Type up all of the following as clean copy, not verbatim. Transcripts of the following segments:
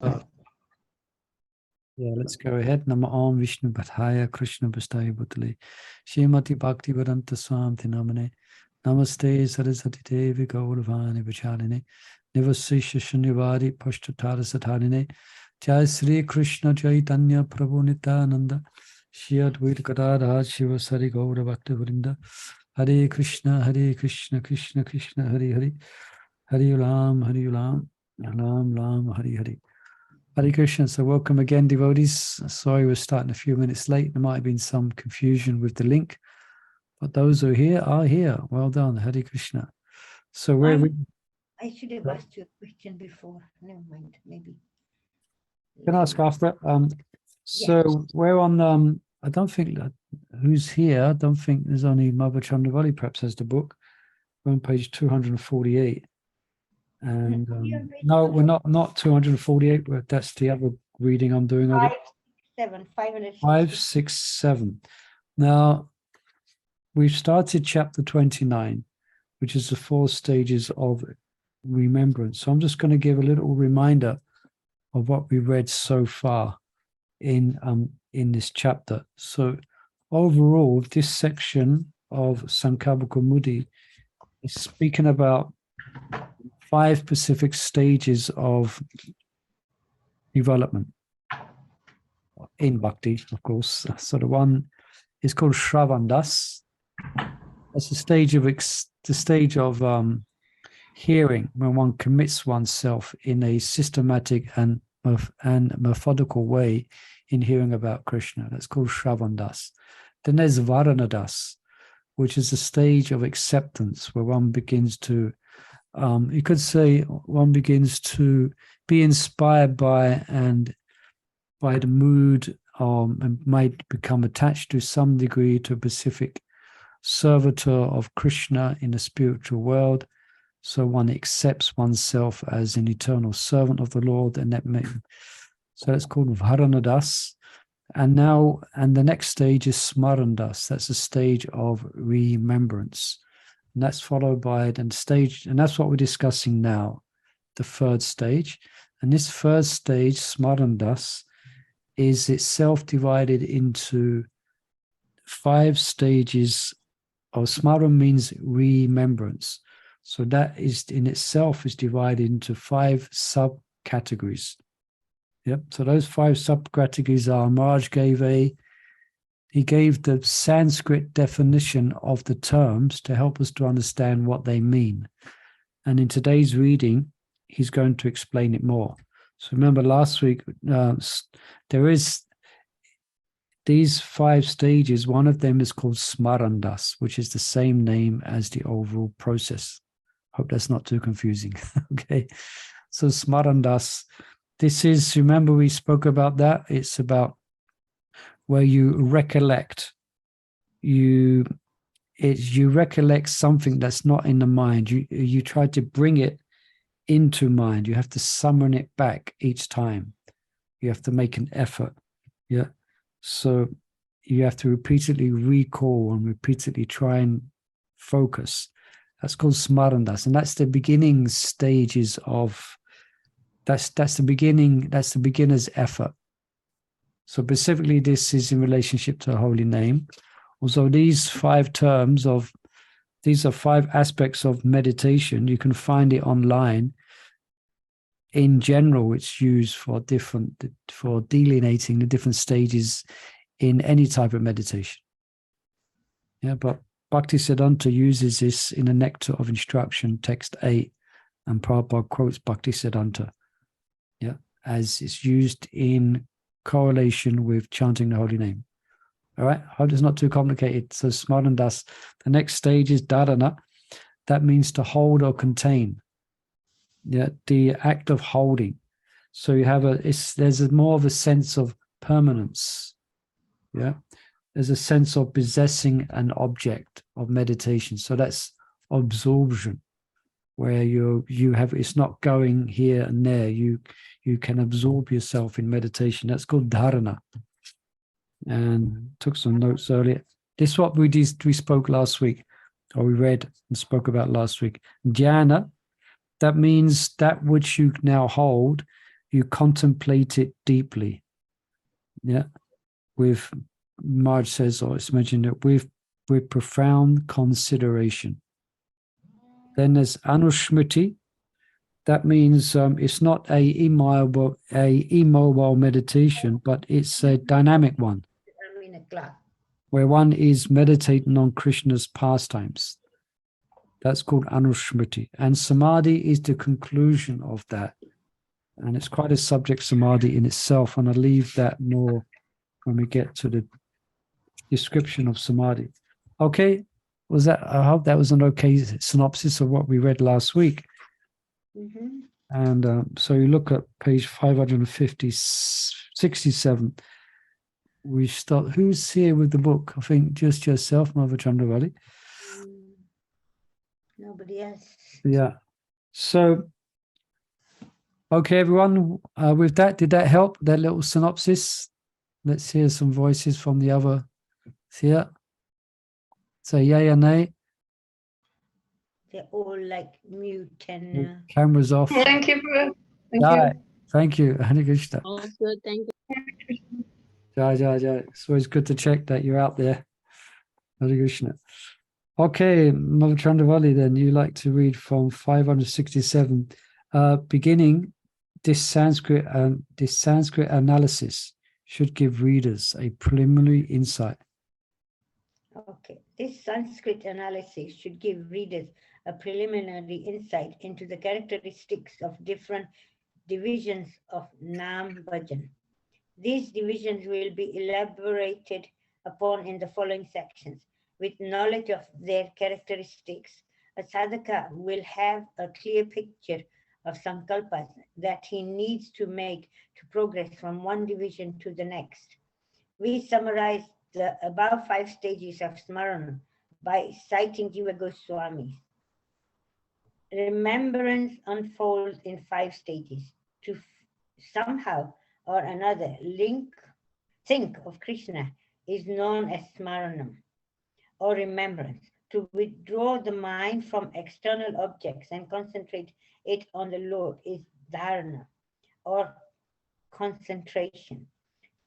Yeah, let's go ahead. Nama Om Vishnu Bhattaya Krishna Bhastaya Bhutale Shrimati Bhakti Vedanta Swam Tinamane Namaste Saraswati Devi Gauravani Vachaline Nivasisha Shunyavari Pashtatara Sathaline Jai Sri Krishna Chaitanya Prabhu Nityananda Shri Advaita Gadadhar Shiva Sari Gaura Bhakta Vrinda Hare Krishna Krishna Krishna Hare Hare Hare Ulam Ram Ram Hare Hare. Hare Krishna. So welcome again, devotees. Sorry we're starting a few minutes late. There might have been some confusion with the link, but those who are here. Well done. Hare Krishna. So I should have asked you a question before. Never mind, maybe. Can I ask after? So yes. We're on, I don't think who's here. I don't think there's only Mother Chandravali perhaps has the book. We're on page 248. And no, we're not 248. That's the other reading I'm doing. 5, 6, 7. Now, we've started chapter 29, which is the 4 stages of remembrance. So I'm just going to give a little reminder of what we read so far in this chapter. So overall, this section of Sankalpa-Kaumudi is speaking about 5 specific stages of development in bhakti, of course. So the one is called Shravandas. That's the stage of hearing, when one commits oneself in a systematic and methodical way in hearing about Krishna. That's called Shravandas. Then there's Varanadas, which is a stage of acceptance, where one begins to you could say one begins to be inspired by the mood, and might become attached to some degree to a specific servitor of Krishna in the spiritual world. So one accepts oneself as an eternal servant of the Lord, and so that's called Varanadas. And the next stage is Smarandas. That's a stage of remembrance. And that's followed by the stage, and that's what we're discussing now, the 3rd stage. And this 3rd stage, Smarandas, is itself divided into 5 stages of Smaran means remembrance. So that is in itself is divided into 5 subcategories. Yep. So those 5 subcategories are, Maharaj he gave the Sanskrit definition of the terms to help us to understand what they mean. And in today's reading, he's going to explain it more. So remember last week, there is these 5 stages. One of them is called Smarandas, which is the same name as the overall process. Hope that's not too confusing. Okay. So Smarandas, this is, remember we spoke about that. It's about where you recollect, you recollect something that's not in the mind. You try to bring it into mind. You have to summon it back each time. You have to make an effort. Yeah. So you have to repeatedly recall and repeatedly try and focus. That's called Smarandas, and that's the beginning stages of. That's the beginner's effort. So specifically, this is in relationship to the holy name. Also, these 5 these are 5 aspects of meditation. You can find it online. In general, it's used for delineating the different stages in any type of meditation. Yeah, but Bhaktisiddhanta uses this in the Nectar of Instruction, text 8, and Prabhupada quotes Bhaktisiddhanta. Yeah, as it's used in correlation with chanting the holy name. All right, I hope it's not too complicated. So Smarandas, the next stage is Dharana. That means to hold or contain. Yeah, the act of holding. So you have there's more of a sense of permanence. Yeah, there's a sense of possessing an object of meditation. So that's absorption, where you have, it's not going here and there. You can absorb yourself in meditation. That's called dharana. And took some notes earlier. This is what we spoke last week, or we read and spoke about last week. Dhyana, that means that which you now hold, you contemplate it deeply. Yeah. With, Marge says, or it's mentioned that with profound consideration. Then there's anushmriti. That means it's not a immobile meditation, but it's a dynamic one, I'm in a class. where one is meditating on Krishna's pastimes. That's called anushmriti. And samadhi is the conclusion of that. And it's quite a subject, samadhi in itself. And I'll leave that more when we get to the description of samadhi. Okay, I hope that was an okay synopsis of what we read last week. Mm-hmm. And so you look at page 567. We start. Who's here with the book? I think just yourself, Mother Chandravali. Nobody else. Yeah. So, okay, everyone. With that, did that help? That little synopsis. Let's hear some voices from the other here. Say yay or nay. They're all like mute and. Cameras off. Thank you, Prabhu. Thank Jai. you. Thank you, Hare Krishna. Also, thank you. Jai. It's always good to check that you're out there. Hare Krishna. Okay, Mother Chandravali, then you like to read from 567, beginning. This Sanskrit analysis should give readers a preliminary insight. Okay, this Sanskrit analysis should give readers a preliminary insight into the characteristics of different divisions of Nam Bhajan. These divisions will be elaborated upon in the following sections. With knowledge of their characteristics, a sadhaka will have a clear picture of sankalpas that he needs to make to progress from one division to the next. We summarize the above 5 stages of smarana by citing Jiva Goswami. Remembrance unfolds in 5 stages. To somehow or another think of Krishna is known as smaranam, or remembrance. To withdraw the mind from external objects and concentrate it on the Lord is dharana, or concentration.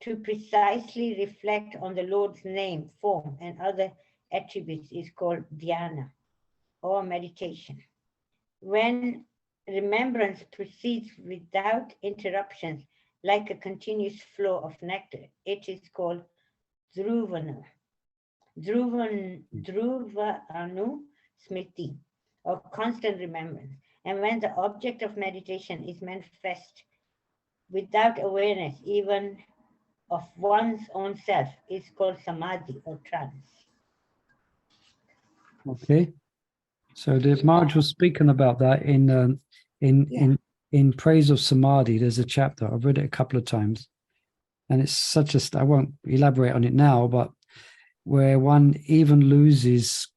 To precisely reflect on the Lord's name, form, and other attributes is called dhyana, or meditation. When remembrance proceeds without interruptions, like a continuous flow of nectar, it is called dhruvana. Dhruvanu smriti, or constant remembrance. And when the object of meditation is manifest without awareness, even of one's own self, is called samadhi, or trance. Okay. So the Marge was speaking about that in Praise of Samadhi. There's a chapter. I've read it a couple of times. And it's such a, I won't elaborate on it now, but where one even loses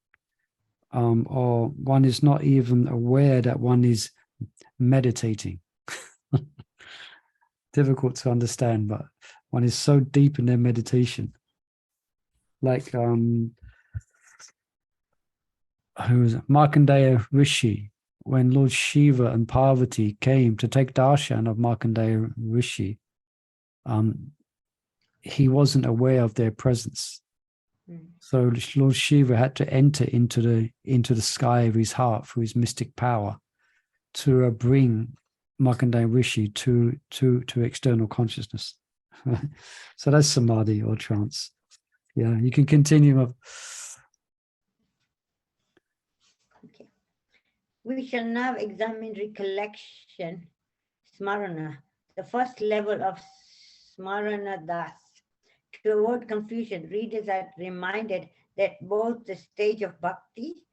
or one is not even aware that one is meditating. Difficult to understand, but one is so deep in their meditation. Like who was it? Markandeya Rishi, when Lord Shiva and Parvati came to take darshan of Markandeya Rishi, he wasn't aware of their presence. So Lord Shiva had to enter into the sky of his heart through his mystic power to bring Markandeya Rishi to external consciousness. So that's samadhi, or trance. Yeah, you can continue. Okay. We shall now examine recollection, smarana, the first level of smarana das. To avoid confusion, readers are reminded that both the stage of bhakti,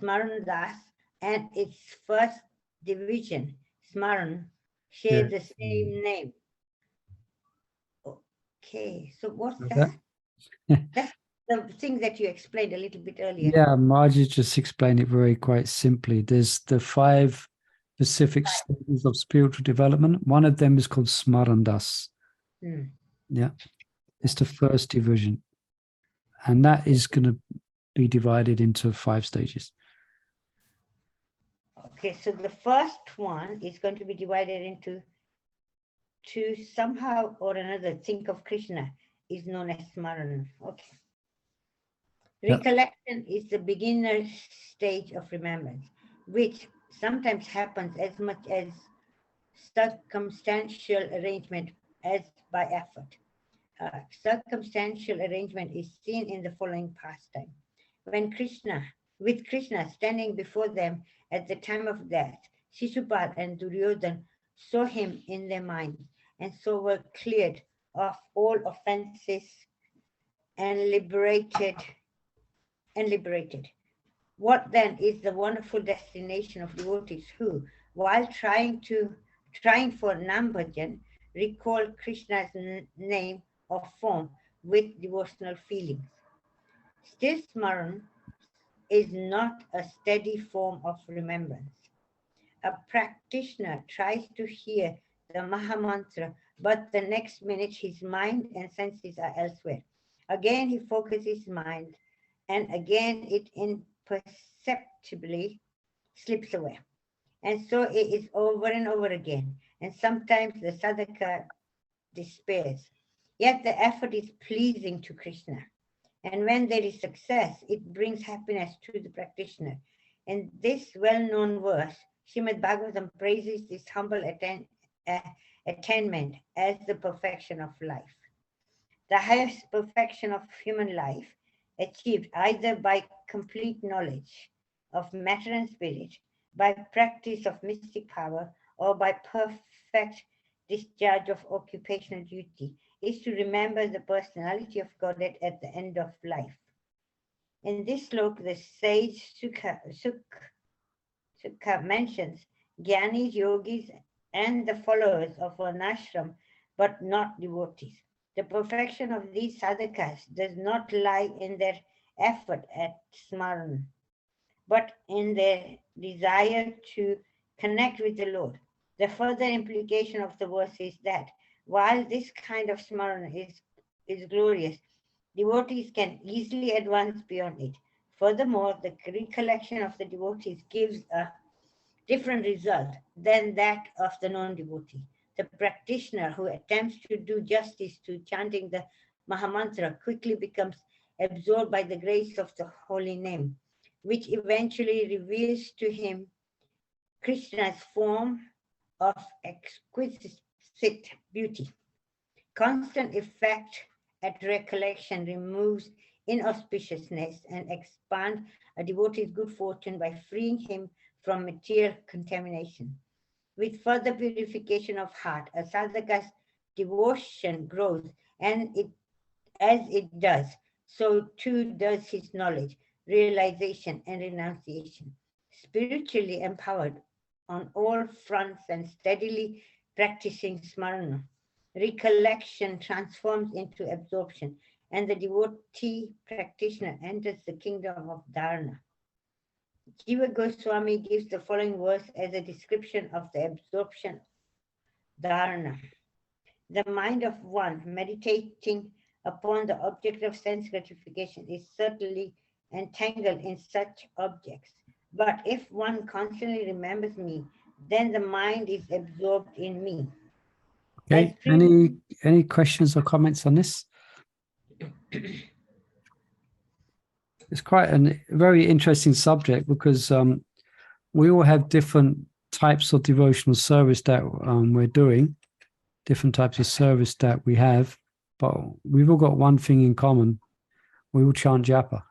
smarana das, and its first division, smaran, share the same name. Okay, so what's that? That's the thing that you explained a little bit earlier. Yeah, Margie just explained it very quite simply. There's the 5 specific stages of spiritual development. One of them is called smarandas. Yeah, it's the first division. And that is going to be divided into 5 stages. Okay, so the first one is going to be divided into to somehow or another think of Krishna is known as smarana. Okay. Yeah. Recollection is the beginner stage of remembrance, which sometimes happens as much as circumstantial arrangement as by effort. Circumstantial arrangement is seen in the following pastime. With Krishna standing before them at the time of death, Shishupal and Duryodhan saw him in their minds, and so were cleared of all offenses and liberated. What then is the wonderful destination of devotees who, while trying for Nambhajan, recall Krishna's name or form with devotional feelings? Still, Smaran is not a steady form of remembrance. A practitioner tries to hear the Mahamantra, but the next minute his mind and senses are elsewhere. Again, he focuses his mind, and again it imperceptibly slips away. And so it is over and over again. And sometimes the sadhaka despairs. Yet the effort is pleasing to Krishna. And when there is success, it brings happiness to the practitioner. In this well-known verse, Srimad Bhagavatam praises this humble attainment as the perfection of life. The highest perfection of human life, achieved either by complete knowledge of matter and spirit, by practice of mystic power, or by perfect discharge of occupational duty, is to remember the personality of Godhead at the end of life. In this slok, the sage Sukha mentions Gyanis, Yogis, and the followers of an ashram, but not devotees. The perfection of these sadhakas does not lie in their effort at smaran, but in their desire to connect with the Lord. The further implication of the verse is that while this kind of smarana is glorious, devotees can easily advance beyond it. Furthermore, the recollection of the devotees gives a different result than that of the non-devotee. The practitioner who attempts to do justice to chanting the Mahamantra quickly becomes absorbed by the grace of the holy name, which eventually reveals to him Krishna's form of exquisite beauty. Constant effect at recollection removes inauspiciousness and expands a devotee's good fortune by freeing him from material contamination. With further purification of heart, a sadhaka's devotion grows, and as it does, so too does his knowledge, realization, and renunciation. Spiritually empowered on all fronts and steadily practicing smarana, recollection transforms into absorption, and the devotee practitioner enters the kingdom of dharana. Jiva Goswami gives the following verse as a description of the absorption dharana. The mind of one meditating upon the object of sense gratification is certainly entangled in such objects. But if one constantly remembers me, then the mind is absorbed in me. Okay. Any questions or comments on this? It's quite a very interesting subject because we all have different types of devotional service that we're doing, different types of service that we have, but we've all got one thing in common: we all chant japa,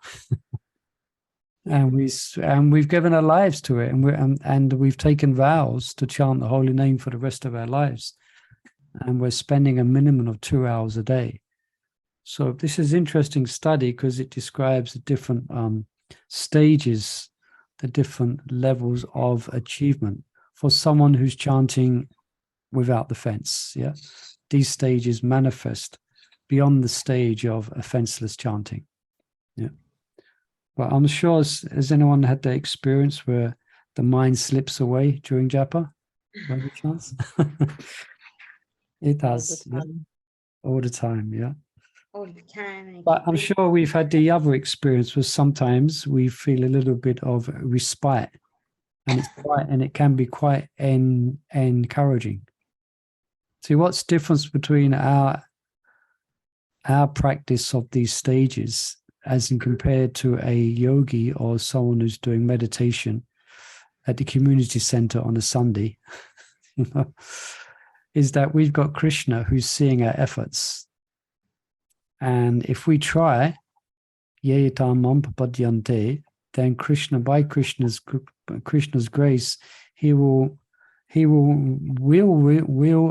and we've given our lives to it, and we've taken vows to chant the holy name for the rest of our lives, and we're spending a minimum of 2 hours a day. So this is interesting study because it describes the different stages, the different levels of achievement for someone who's chanting without the fence. Yeah, these stages manifest beyond the stage of offenseless chanting. Yeah, but I'm sure, has anyone had the experience where the mind slips away during japa, by any chance? It does. All the time. Yeah. All the time. But I'm sure we've had the other experience where sometimes we feel a little bit of respite, and it can be quite encouraging See, what's the difference between our practice of these stages as in compared to a yogi or someone who's doing meditation at the community center on a Sunday, you know, is that we've got Krishna who's seeing our efforts. And if we try, yetam mam papadyante, then Krishna, by Krishna's grace, he will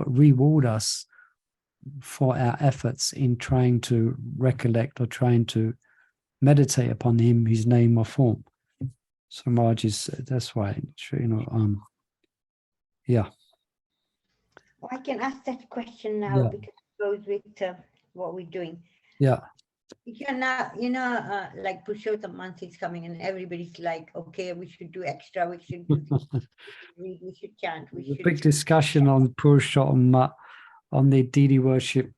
reward us for our efforts in trying to recollect or trying to meditate upon him, his name or form. So Maharaj is, that's why, you know, yeah. Well, I can ask that question now, Yeah. because it goes with what we're doing. Yeah. You're now, you know, like Purushottam month is coming and everybody's like, okay, we should do extra, we should do this, we should read, we should chant, we There's a should. big discussion on Purushottam, on the deity worship,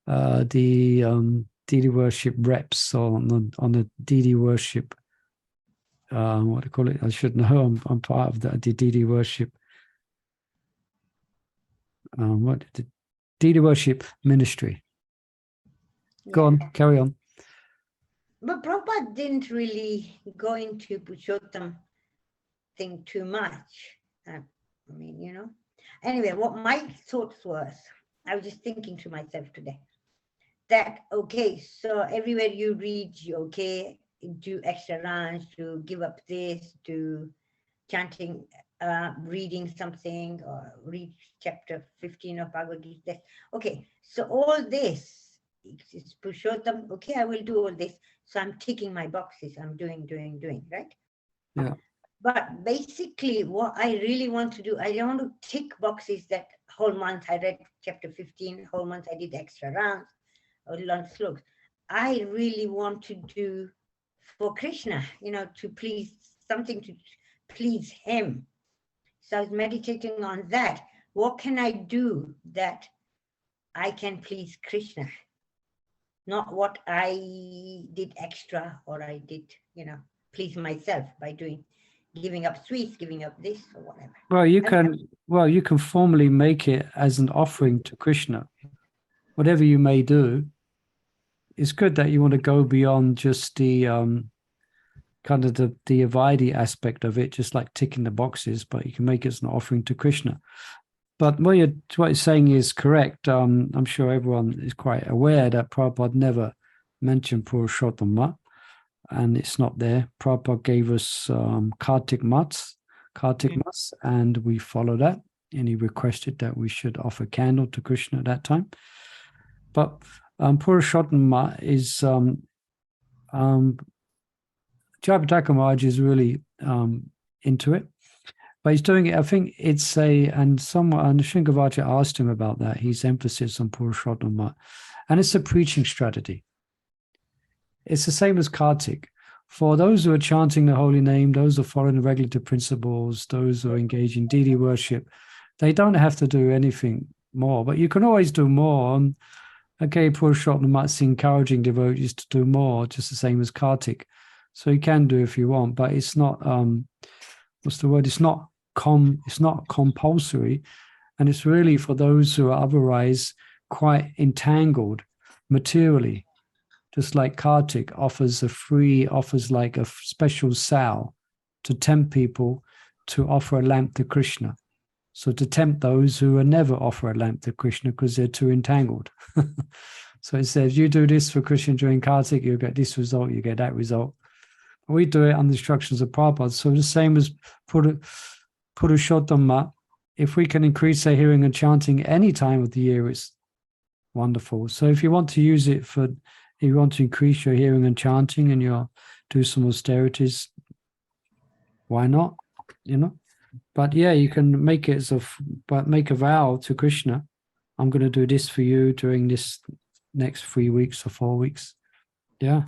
deity worship reps, on the deity worship, what do you call it? I should know. I'm part of the deity worship. What the deity worship ministry? Go on, carry on. But Prabhupada didn't really go into Purushottam thing too much. I mean, you know. Anyway, what my thoughts was, I was just thinking to myself today that, okay, so everywhere you read, okay, do extra runs, to give up this, to chanting, reading something, or read chapter 15 of Bhagavad Gita. Okay, so all this is Purushottam. Okay, I will do all this. So I'm ticking my boxes. I'm doing, right? Yeah. But basically, what I really want to do, I don't want to tick boxes that whole month I read chapter 15, whole month I did extra rounds or learned slokas. I really want to do for Krishna, you know, to please, something to please him. So I was meditating on that. What can I do that I can please Krishna? Not what I did extra or I did, you know, please myself by doing, giving up sweets, giving up this or whatever. Well, you can formally make it as an offering to Krishna. Whatever you may do, it's good that you want to go beyond just the kind of the Avaidi aspect of it, just like ticking the boxes, but you can make it as an offering to Krishna. But what you're saying is correct. I'm sure everyone is quite aware that Prabhupada never mentioned Purushottam, and it's not there. Prabhupada gave us Kartik Mats, and we follow that. And he requested that we should offer candle to Krishna at that time. But Purushottam is Jayapataka Maharaj is really into it. But he's doing it, I think it's and Sringavacha asked him about that, his emphasis on Purushottam, and it's a preaching strategy. It's the same as Kartik. For those who are chanting the holy name, those who are following the regulative principles, those who are engaging deity worship, they don't have to do anything more, but you can always do more. Okay, Purushottam is encouraging devotees to do more, just the same as Kartik. So you can do if you want, but it's not, what's the word? It's not compulsory, and it's really for those who are otherwise quite entangled materially. Just like Kartik offers like a special sal to tempt people to offer a lamp to Krishna. So to tempt those who will never offer a lamp to Krishna because they're too entangled. So it says, you do this for Krishna during Kartik, you get this result, you get that result. We do it on the instructions of Prabhupada. So the same as Purushottam, if we can increase our hearing and chanting any time of the year, it's wonderful. So if you want to use it for, if you want to increase your hearing and chanting and you do some austerities, why not? You know? But yeah, you can make it but make a vow to Krishna. I'm going to do this for you during this next 3 weeks or 4 weeks. Yeah.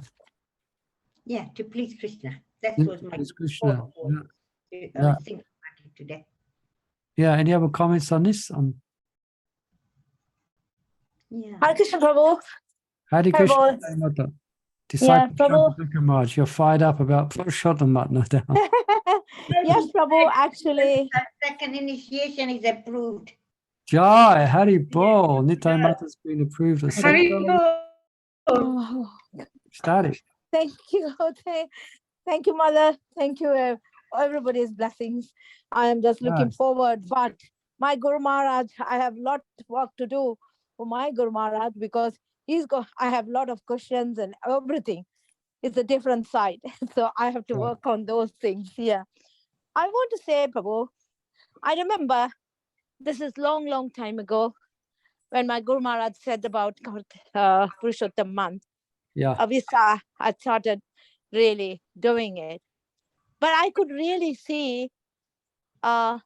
Yeah, to please Krishna. That Yeah, was my Krishna. thought. I Yeah. was thinking about it today. Yeah. Any other comments on this? Yeah. Hare Krishna Prabhu. Hare Prabhu. Krishna. Yeah, Disciple Prabhu. Maharaj, you're fired up about Purushottam, no doubt. Yes, Prabhu, actually. Our second initiation is approved. Jai, Hari Bol. Nitai Mata has been approved as secretary. Oh, Static. thank you. Thank you, Mother. Thank you, everybody's blessings. I am just looking Nice. forward. But my Guru Maharaj, I have lot of work to do for my Guru Maharaj because I have a lot of questions and everything. It's a different side. So I have to Right. work on those things. Yeah. I want to say, Prabhu, I remember this is long, long time ago when my Guru Maharaj said about Purushottam month. Yeah. I started really doing it. But I could really see uh,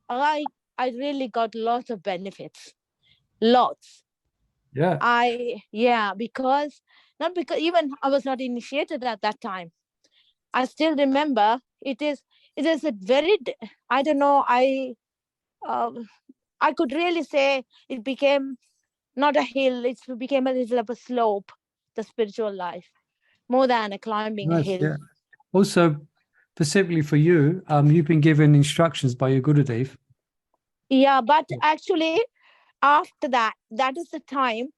I really got lots of benefits. Lots. Yeah. Because not because even I was not initiated at that time. I still remember it is a very I don't know, I could really say it became not a hill, it became a little of a slope, the spiritual life, more than a climbing a Nice. hill. Yeah. Also, specifically for you, you've been given instructions by your Gurudev. Yeah, but actually, after that, that is the time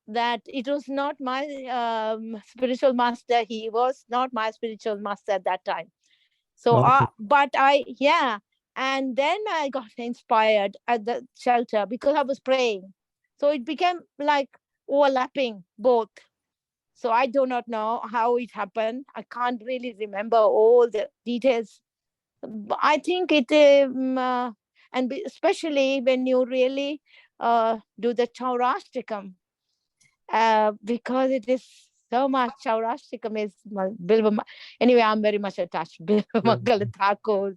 that it was not my spiritual master. He was not my spiritual master at that time. So, Okay. and then I got inspired at the shelter because I was praying. So it became like overlapping both. So I do not know how it happened. I can't really remember all the details. I think and especially when you really do the Chaurashtikam, because it is so much. Chaurashtikam is anyway, I'm very much attached to Bilva Thakur's,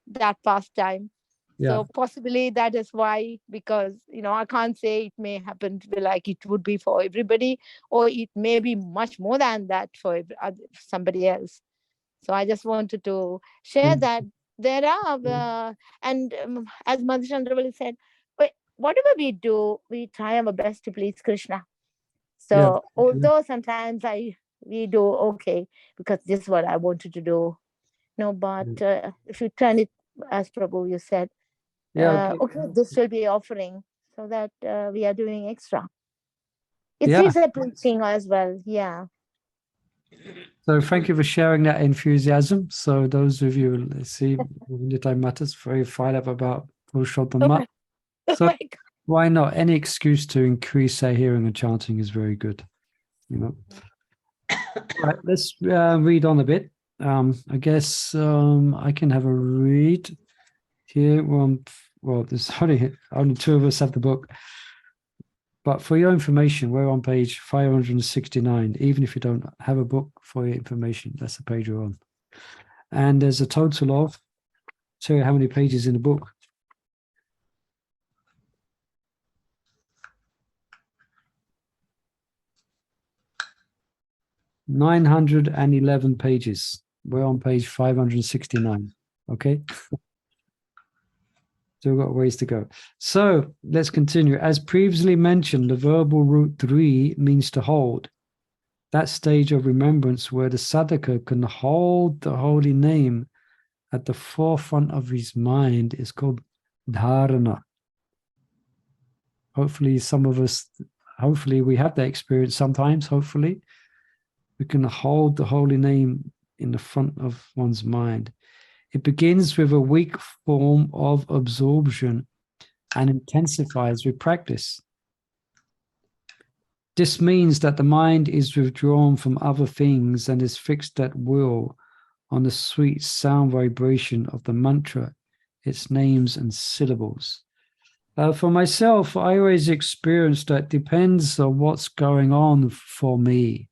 that pastime. Yeah. So possibly that is why, because, I can't say it may happen to be like it would be for everybody, or it may be much more than that for somebody else. So I just wanted to share that there are, and as Madhushandravali said, whatever we do, we try our best to please Krishna. Yeah. So although sometimes we do okay because this is what I wanted to do. No, but if you turn it, as Prabhu you said, Yeah. okay, this will be offering, so that we are doing extra. It Yeah. is a preaching as well. Yeah. So thank you for sharing that enthusiasm. So those of you, let's see, Nitai Matters very fired up about Purushottam Oh month. my, So oh my God. why not? Any excuse to increase their hearing and chanting is very good. Right, let's read on a bit. I guess I can have a read here. Well, there's only two of us have the book. But for your information, we're on page 569. Even if you don't have a book, for your information, that's the page we're on. And there's a total of, tell you how many pages in the book. 911 pages. We're on page 569. Okay. Still got ways to go. So let's continue. As previously mentioned, the verbal root 3 means to hold. That stage of remembrance where the sadhaka can hold the holy name at the forefront of his mind is called dharana. Hopefully, some of us, we have that experience sometimes. Hopefully, we can hold the holy name in the front of one's mind. It begins with a weak form of absorption and intensifies with practice. This means that the mind is withdrawn from other things and is fixed at will on the sweet sound vibration of the mantra, its names and syllables. For myself, I always experience that it depends on what's going on for me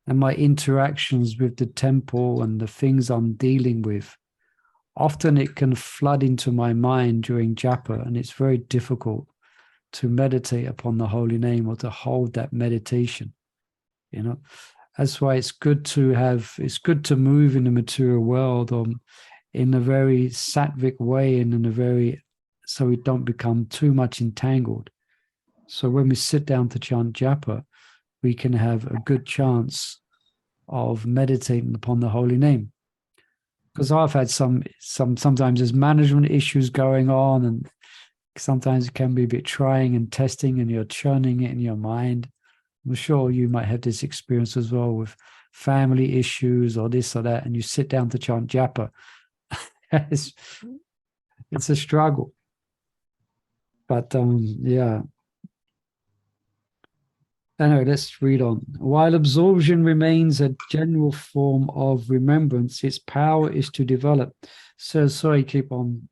and my interactions with the temple and the things I'm dealing with. Often it can flood into my mind during japa, and it's very difficult to meditate upon the holy name or to hold that meditation. That's why it's good to move in the material world in a very sattvic way and so we don't become too much entangled. So when we sit down to chant japa, we can have a good chance of meditating upon the holy name. Because I've had sometimes there's management issues going on, and sometimes it can be a bit trying and testing, and you're churning it in your mind. I'm sure you might have this experience as well with family issues or this or that, and you sit down to chant japa. it's a struggle. But yeah. Anyway, let's read on. While absorption remains a general form of remembrance, its power is to develop. So sorry, keep on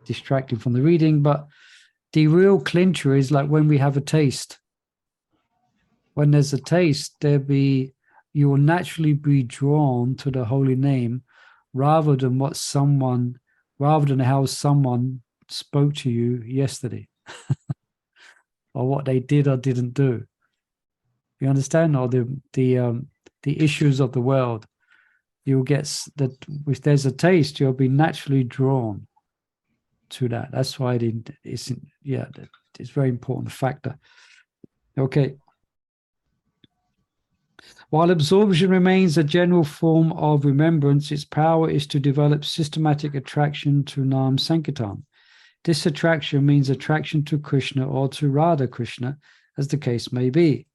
distracting from the reading, but the real clincher is like when we have a taste. When there's a taste, you will naturally be drawn to the holy name rather than how someone spoke to you yesterday or what they did or didn't do. You understand? Or the issues of the world. You'll get that if there's a taste, you'll be naturally drawn to that. That's why it's a very important factor. Okay. While absorption remains a general form of remembrance, its power is to develop systematic attraction to Nam Sankirtan. This attraction means attraction to Krishna or to Radha Krishna, as the case may be.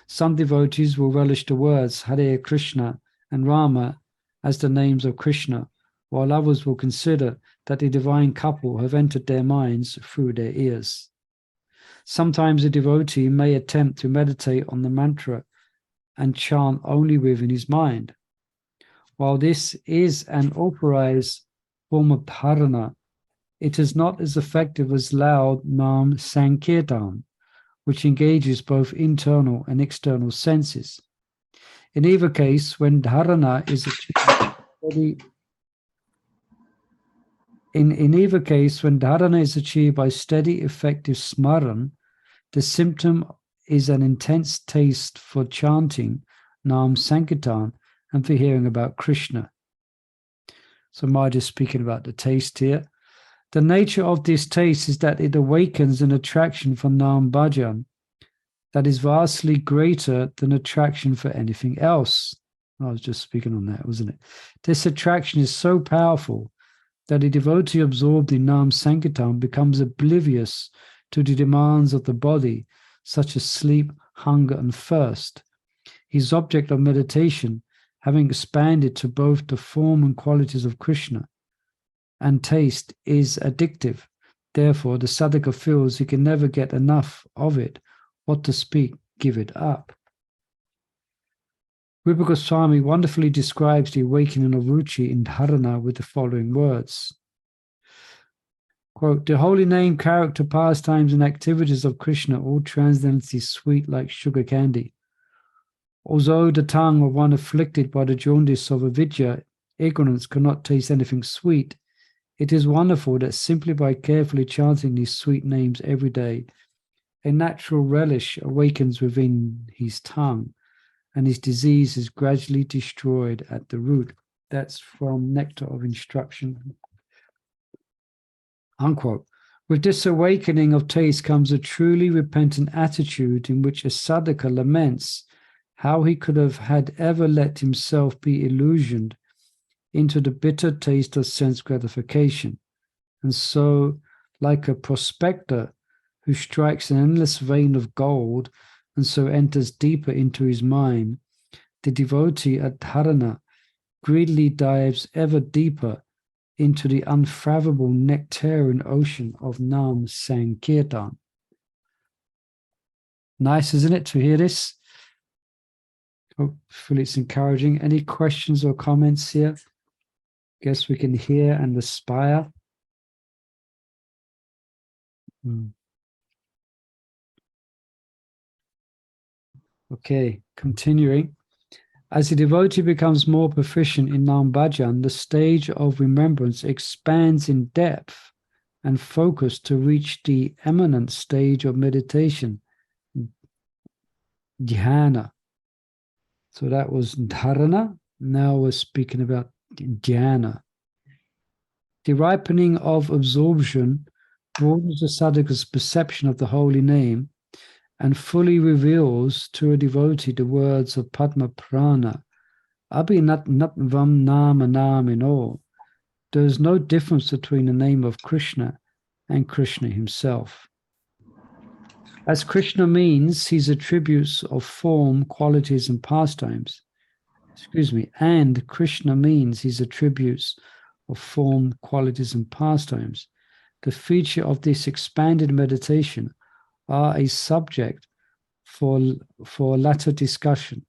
Some devotees will relish the words Hare Krishna and Rama as the names of Krishna, while others will consider that the divine couple have entered their minds through their ears. Sometimes a devotee may attempt to meditate on the mantra and chant only within his mind. While this is an authorized form of dharana, it is not as effective as loud Nam Sankirtan, which engages both internal and external senses. In either case, when dharana is achieved by steady, effective smaran, the symptom is an intense taste for chanting Nam Sankirtan and for hearing about Krishna. So Maharaj is speaking about the taste here. The nature of this taste is that it awakens an attraction for Nam Bhajan that is vastly greater than attraction for anything else. I was just speaking on that, wasn't it? This attraction is so powerful that a devotee absorbed in Nam Sankirtan becomes oblivious to the demands of the body, such as sleep, hunger, and thirst. His object of meditation, having expanded to both the form and qualities of Krishna, and taste is addictive. Therefore, the sadhaka feels he can never get enough of it. What to speak, give it up. Rupa Goswami wonderfully describes the awakening of ruchi in dharana with the following words. Quote, the holy name, character, pastimes, and activities of Krishna all transcendently sweet like sugar candy. Although the tongue of one afflicted by the jaundice of avidya, ignorance, cannot taste anything sweet, it is wonderful that simply by carefully chanting these sweet names every day, a natural relish awakens within his tongue, and his disease is gradually destroyed at the root. That's from Nectar of Instruction. Unquote. With this awakening of taste comes a truly repentant attitude in which a sadhaka laments how he could have had ever let himself be illusioned into the bitter taste of sense gratification. And so, like a prospector who strikes an endless vein of gold and so enters deeper into his mine, the devotee at dharana greedily dives ever deeper into the unfathomable nectarian ocean of Nam Sankirtan. Nice, isn't it, to hear this? Hopefully it's encouraging. Any questions or comments here? Guess we can hear and aspire. Okay, continuing. As the devotee becomes more proficient in Nam Bhajan, the stage of remembrance expands in depth and focus to reach the eminent stage of meditation, dhyana. So that was dharana. Now we're speaking about dhyana. The ripening of absorption broadens the sadhaka's perception of the holy name and fully reveals to a devotee the words of Padma Prana, Abhinat Natvam Nama Namino. There is no difference between the name of Krishna and Krishna himself. As Krishna means his attributes of form, qualities, and pastimes. And Krishna means his attributes of form, qualities, and pastimes. The feature of this expanded meditation are a subject for latter discussion.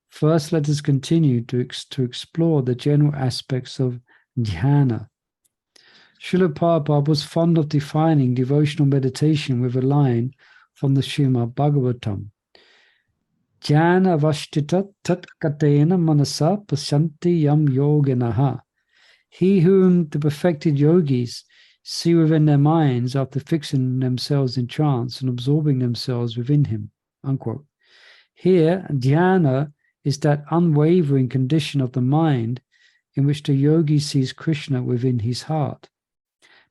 First, let us continue to explore the general aspects of dhyana. Srila Prabhupada was fond of defining devotional meditation with a line from the Srimad Bhagavatam. Jnana vashtita tat katena manasa pasyanti yam yoginaha. He whom the perfected yogis see within their minds after fixing themselves in trance and absorbing themselves within him. Unquote. Here, dhyana is that unwavering condition of the mind in which the yogi sees Krishna within his heart.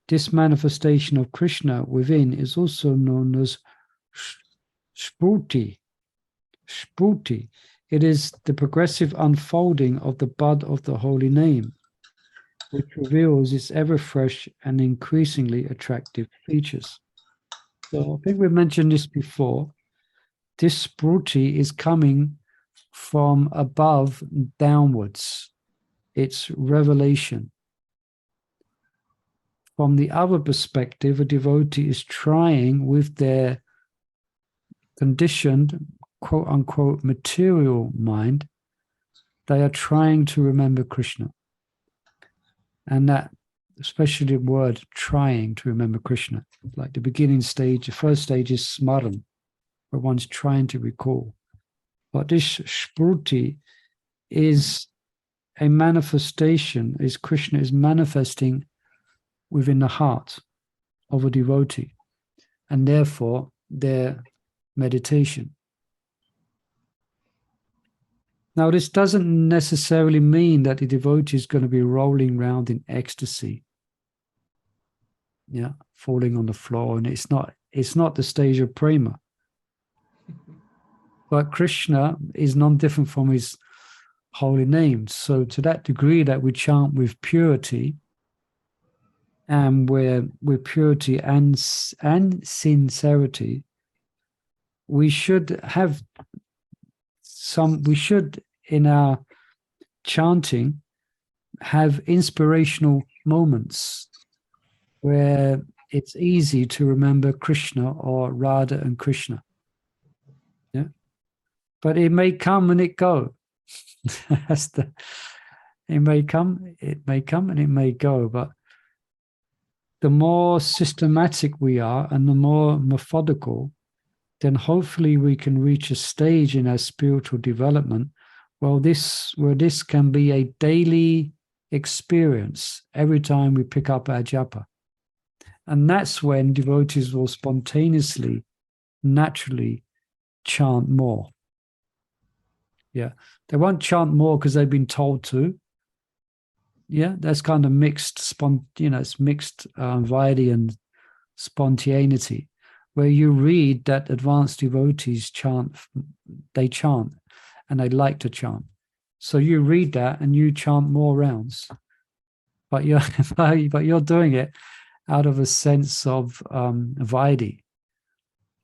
This manifestation of Krishna within is also known as spruti. Spruti. It is the progressive unfolding of the bud of the holy name, which reveals its ever fresh and increasingly attractive features. So I think we've mentioned this before. This spruti is coming from above downwards. It's revelation. From the other perspective, a devotee is trying with their conditioned, quote unquote, material mind, they are trying to remember Krishna. And that, especially the word trying to remember Krishna, like the beginning stage, the first stage is smaran, where one's trying to recall. But this spruti is a manifestation, is Krishna is manifesting within the heart of a devotee, and therefore their meditation. Now, this doesn't necessarily mean that the devotee is going to be rolling around in ecstasy, falling on the floor, and it's not the stage of prema. But Krishna is non-different from his holy names. So to that degree that we chant with purity, and with purity and sincerity, we should in our chanting have inspirational moments where it's easy to remember Krishna or Radha and Krishna. Yeah. But it may come and it go. It may come, and it may go. But the more systematic we are and the more methodical, then hopefully we can reach a stage in our spiritual development where this can be a daily experience every time we pick up our japa. And that's when devotees will spontaneously, naturally chant more. Yeah, they won't chant more because they've been told to. Yeah, that's kind of mixed, it's mixed variety and spontaneity, where you read that advanced devotees chant, and they like to chant. So you read that and you chant more rounds, but you're doing it out of a sense of vaidhi.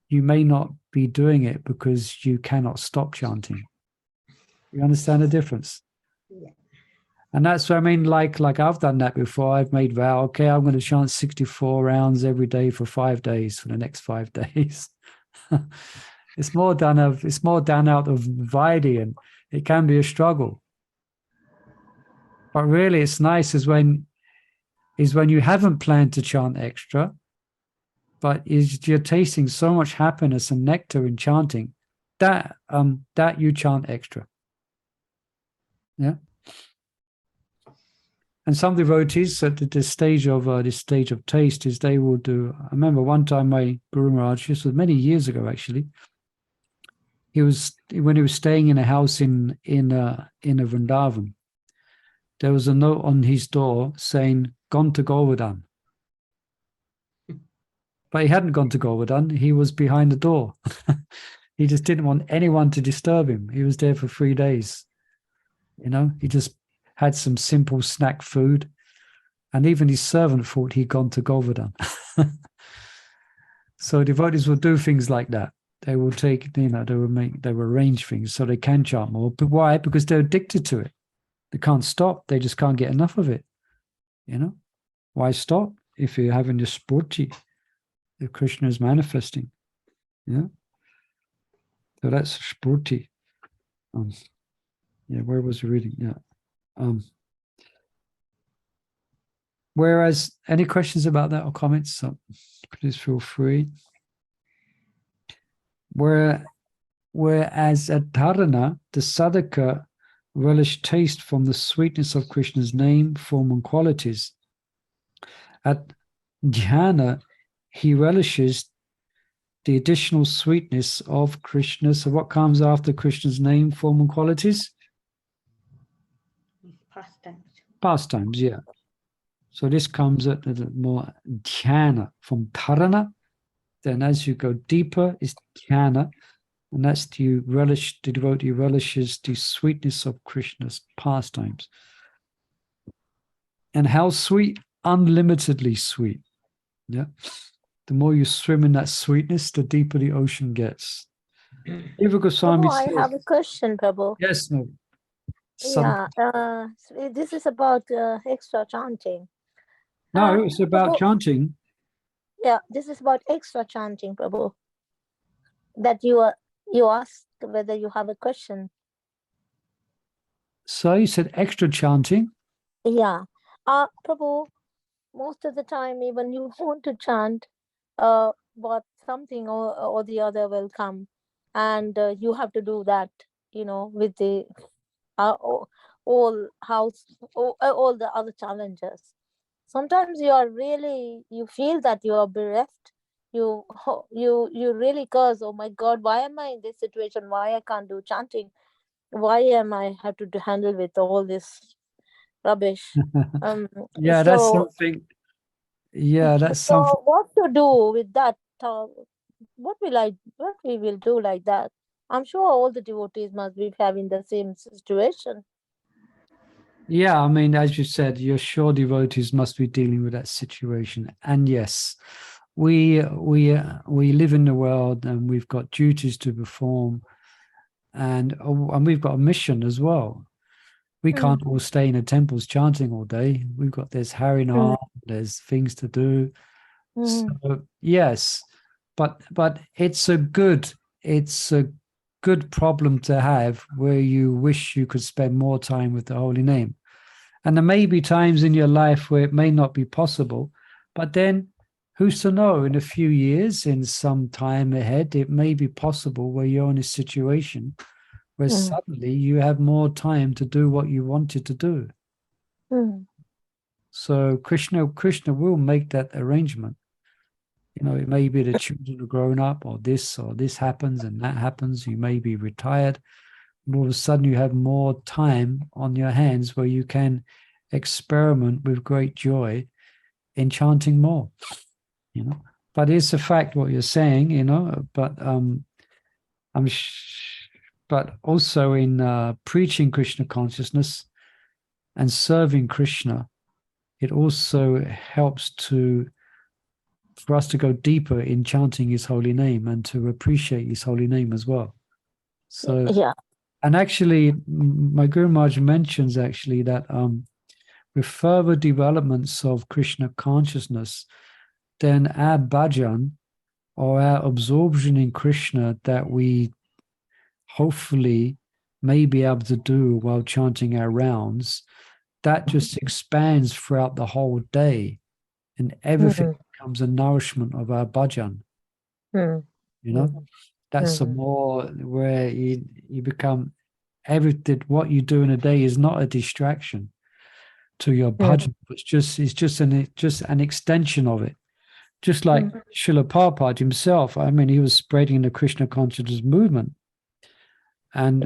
You may not be doing it because you cannot stop chanting. You understand the difference? Yeah. And that's what I mean, like I've done that before. I've made vow, okay, I'm going to chant 64 rounds every day for 5 days for the next 5 days. It's more done out of vaidhi, and it can be a struggle. But really, it's nice is when you haven't planned to chant extra, but you're tasting so much happiness and nectar in chanting that you chant extra. Yeah. And some devotees at this stage of taste is they will do. I remember one time my Guru Maharaj, this was many years ago actually. When he was staying in a house in a Vrindavan, there was a note on his door saying "Gone to Govardhan," but he hadn't gone to Govardhan. He was behind the door. He just didn't want anyone to disturb him. He was there for 3 days. He just had some simple snack food, and even his servant thought he'd gone to Govardhan. So devotees will do things like that. They will take, they will arrange things so they can chant more. But why? Because they're addicted to it. They can't stop. They just can't get enough of it. Why stop if you're having the spurti, if Krishna is manifesting? So that's spurti. Where was the reading? Whereas, any questions about that or comments? So please feel free. Whereas at dharana, the sadhaka relish taste from the sweetness of Krishna's name, form, and qualities. At dhyana, he relishes the additional sweetness of Krishna. So what comes after Krishna's name, form, and qualities? Pastimes. Pastimes, yeah. So this comes at the more dhyana from dharana. Then as you go deeper is dhyana. And that's the devotee relishes the sweetness of Krishna's pastimes. And how sweet? Unlimitedly sweet. Yeah. The more you swim in that sweetness, the deeper the ocean gets. Jiva Goswami I have a question, Prabhu. Yes, no. This is about extra chanting. No, it's about Prabhu, chanting. Yeah, this is about extra chanting, Prabhu. That you asked whether you have a question. So you said extra chanting? Yeah. Prabhu, most of the time, even you want to chant, but something or the other will come, and you have to do that, with the all the other challenges. Sometimes you feel that you are bereft. You really curse, oh my God, why am I in this situation? Why I can't do chanting? Why am I have to handle with all this rubbish? Yeah, that's something. Yeah, that's something. So what to do with that? What we will do like that? I'm sure all the devotees must be having the same situation. Yeah, I mean, as you said, you're sure devotees must be dealing with that situation. And yes, we live in the world and we've got duties to perform, and we've got a mission as well. We can't all stay in the temples chanting all day. There's Harinam, there's things to do. So yes, but it's a good problem to have where you wish you could spend more time with the holy name. And there may be times in your life where it may not be possible, but then who's to know, in a few years, in some time ahead, it may be possible where you're in a situation where suddenly you have more time to do what you wanted to do. So Krishna will make that arrangement. It may be the children are grown up, or this happens and that happens. You may be retired. And all of a sudden you have more time on your hands where you can experiment with great joy in chanting more. But it's a fact what you're saying, but but also in preaching Krishna consciousness and serving Krishna, it also helps for us to go deeper in chanting his holy name and to appreciate his holy name as well. So yeah. And actually, my Guru Maharaj mentions actually that with further developments of Krishna consciousness, then our bhajan or our absorption in Krishna that we hopefully may be able to do while chanting our rounds, that just expands throughout the whole day, and everything becomes a nourishment of our bhajan. That's a more where you become everything. What you do in a day is not a distraction to your bhajan. It's just an extension of it. Just like Srila Prabhupada himself, I mean, he was spreading the Krishna consciousness movement, and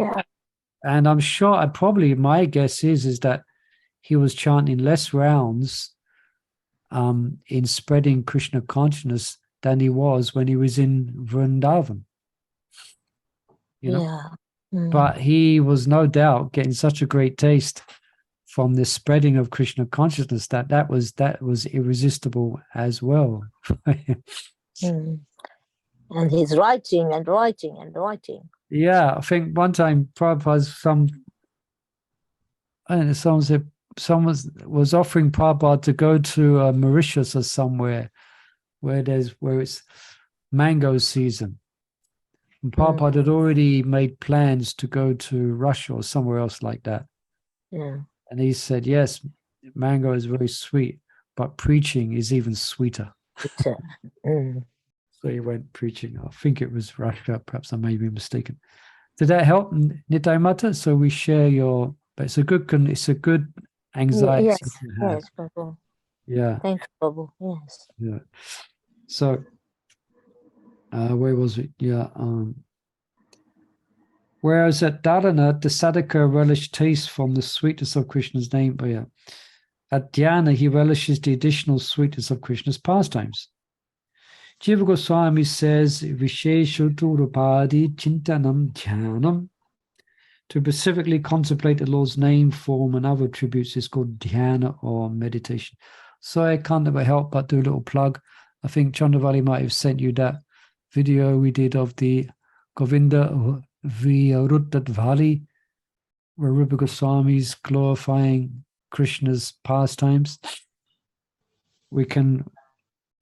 I'm sure, my guess is that he was chanting less rounds in spreading Krishna consciousness than he was when he was in Vrindavan. But he was no doubt getting such a great taste from the spreading of Krishna consciousness that was irresistible as well. And he's writing and writing and writing. Yeah, I think one time Prabhupada, I don't know, someone was offering Prabhupada to go to Mauritius or somewhere where it's mango season. And Prabhupada had already made plans to go to Russia or somewhere else like that. Yeah. And he said, yes, mango is very sweet, but preaching is even sweeter. It's So he went preaching. I think it was Russia. Perhaps I may be mistaken. Did that help, Nitai Mata? So we share but it's a good anxiety yes, to have. yes, Prabhu. Yeah. Thank you, Prabhu. Yes. Yeah. So where was it? Yeah. Whereas at Dharana, the sadhaka relished taste from the sweetness of Krishna's name. Oh, yeah. At dhyana, he relishes the additional sweetness of Krishna's pastimes. Jiva Goswami says, Visheshuturupadi Chintanam Dhyanam. To specifically contemplate the Lord's name, form, and other attributes is called dhyana or meditation. So I can't ever help but do a little plug. I think Chandravali might have sent you that video we did of the Govinda Vyaruddhadvali, where Rupa Goswami's glorifying Krishna's pastimes. We can,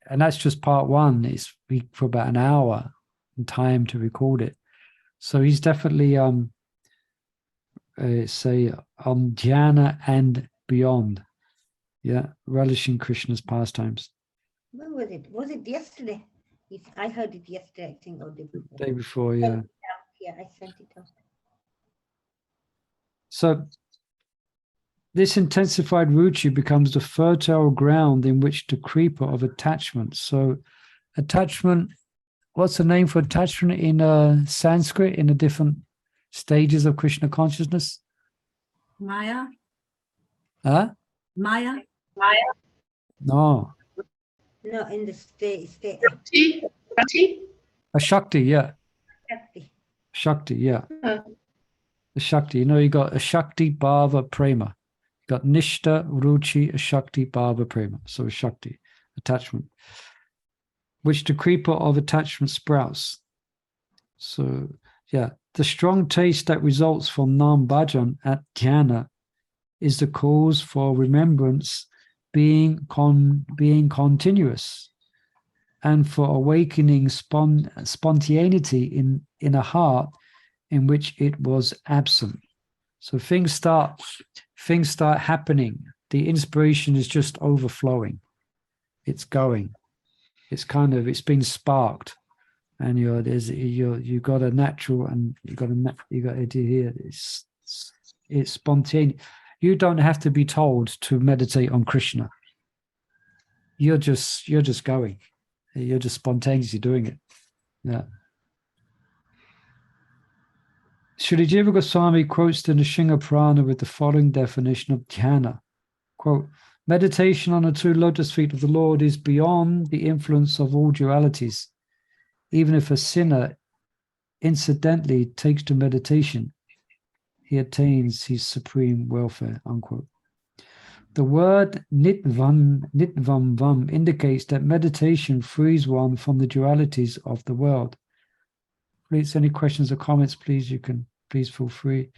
and that's just part one. It's for about an hour in time to record it. So he's definitely dhyana and beyond. Yeah, relishing Krishna's pastimes. When was it? Was it yesterday? I heard it yesterday, I think, or the day before. Day before, yeah. Yeah, I sent it out. So this intensified ruchi becomes the fertile ground in which the creeper of attachment. So attachment, what's the name for attachment in Sanskrit in the different stages of Krishna consciousness? Maya? Huh? Maya? No. No, in the state. A Shakti, yeah. Shakti. Shakti, yeah. The Shakti. You know, you got a Shakti, Bhava, Prema. You got Nishta, Ruchi, a Shakti, Bhava, Prema. So a Shakti, attachment, which the creeper of attachment sprouts. So, yeah, the strong taste that results from Nam Bhajan at dhyana is the cause for remembrance being continuous, and for awakening spontaneity in a heart in which it was absent. So things start happening. The inspiration is just overflowing. It's going. It's been sparked, and you got a natural, and you got it here. It's spontaneous. You don't have to be told to meditate on Krishna. You're just going. You're just spontaneously doing it. Yeah. Srila Jiva Goswami quotes the Nrsimha Purana with the following definition of dhyana. Quote, meditation on the two lotus feet of the Lord is beyond the influence of all dualities. Even if a sinner incidentally takes to meditation, he attains his supreme welfare, unquote. The word nitvam indicates that meditation frees one from the dualities of the world. Please, any questions or comments, please, you can please feel free.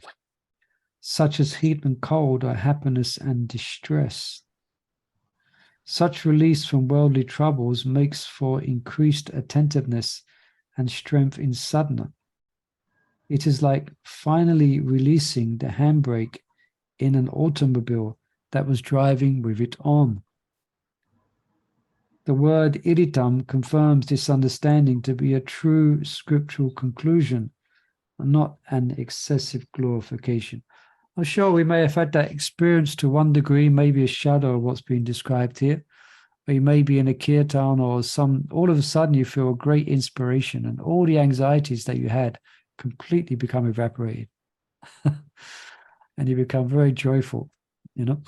Such as heat and cold, or happiness and distress. Such release from worldly troubles makes for increased attentiveness and strength in sadhana. It is like finally releasing the handbrake in an automobile that was driving with it on. The word iritam confirms this understanding to be a true scriptural conclusion, and not an excessive glorification. I'm sure we may have had that experience to one degree, maybe a shadow of what's being described here. Or you may be in a kirtan or all of a sudden you feel a great inspiration and all the anxieties that you had completely become evaporated. And you become very joyful, you know.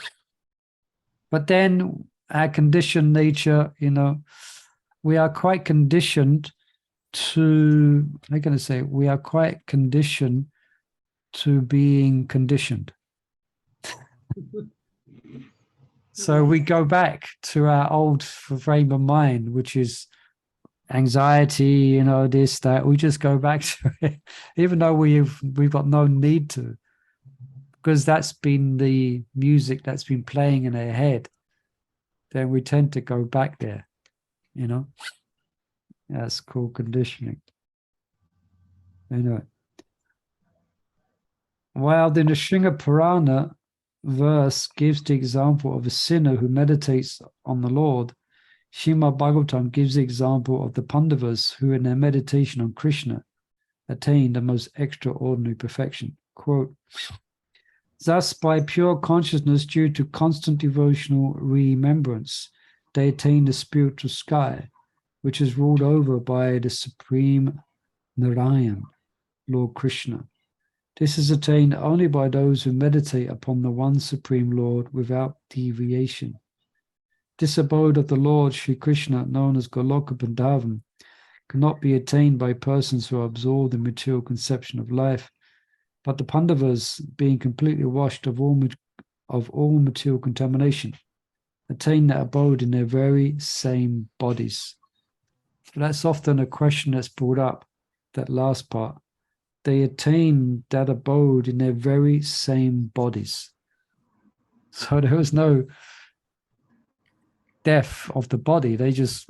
But then our conditioned nature, you know, we are quite conditioned to, we are quite conditioned to being conditioned. So we go back to our old frame of mind, which is anxiety, this, that, we just go back to it, even though we've got no need to, because that's been the music that's been playing in our head. Then we tend to go back there, That's called conditioning. Anyway. While the Nrsimha Purana verse gives the example of a sinner who meditates on the Lord, Srimad Bhagavatam gives the example of the Pandavas who in their meditation on Krishna attained the most extraordinary perfection. Quote, thus by pure consciousness due to constant devotional remembrance, they attain the spiritual sky, which is ruled over by the Supreme Narayan, Lord Krishna. This is attained only by those who meditate upon the one Supreme Lord without deviation. This abode of the Lord Sri Krishna, known as Goloka Vrindavan, cannot be attained by persons who are absorbed in material conception of life, but the Pandavas, being completely washed of all material contamination, attain that abode in their very same bodies. That's often a question that's brought up, that last part. They attain that abode in their very same bodies. So there was no death of the body. They just,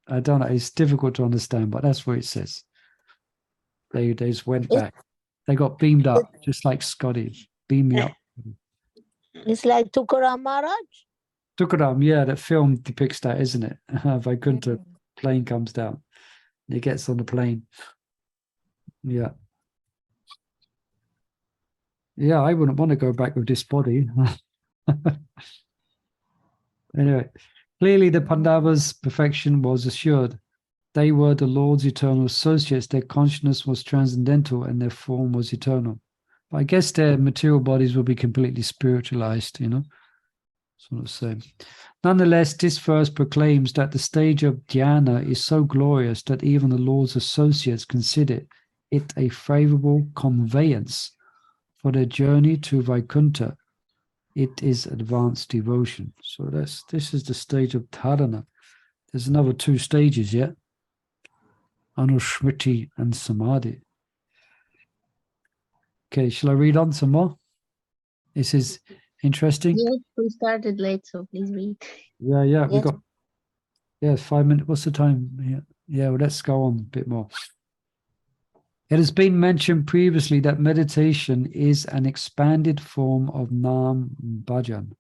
I don't know, it's difficult to understand, but that's what it says. They just went back. They got beamed up, just like Scotty. Beam me up. It's like Tukaram Maharaj. Tukaram, yeah, that film depicts that, isn't it? Vaikuntha plane comes down. He gets on the plane. Yeah. Yeah, I wouldn't want to go back with this body. Anyway, clearly the Pandavas' perfection was assured. They were the Lord's eternal associates. Their consciousness was transcendental and their form was eternal. But I guess their material bodies will be completely spiritualized, sort of same. Nonetheless, this verse proclaims that the stage of dhyana is so glorious that even the Lord's associates consider it a favorable conveyance for their journey to Vaikuntha. It is advanced devotion. So this is the stage of dharana. There's another 2 stages yet. Anusmriti and samadhi. Okay, shall I read on some more? This is interesting. Yes, we started late, so please read. Yeah, we Yes. got 5 minutes. What's the time? Yeah, well, let's go on a bit more. It has been mentioned previously that meditation is an expanded form of Nam Bhajan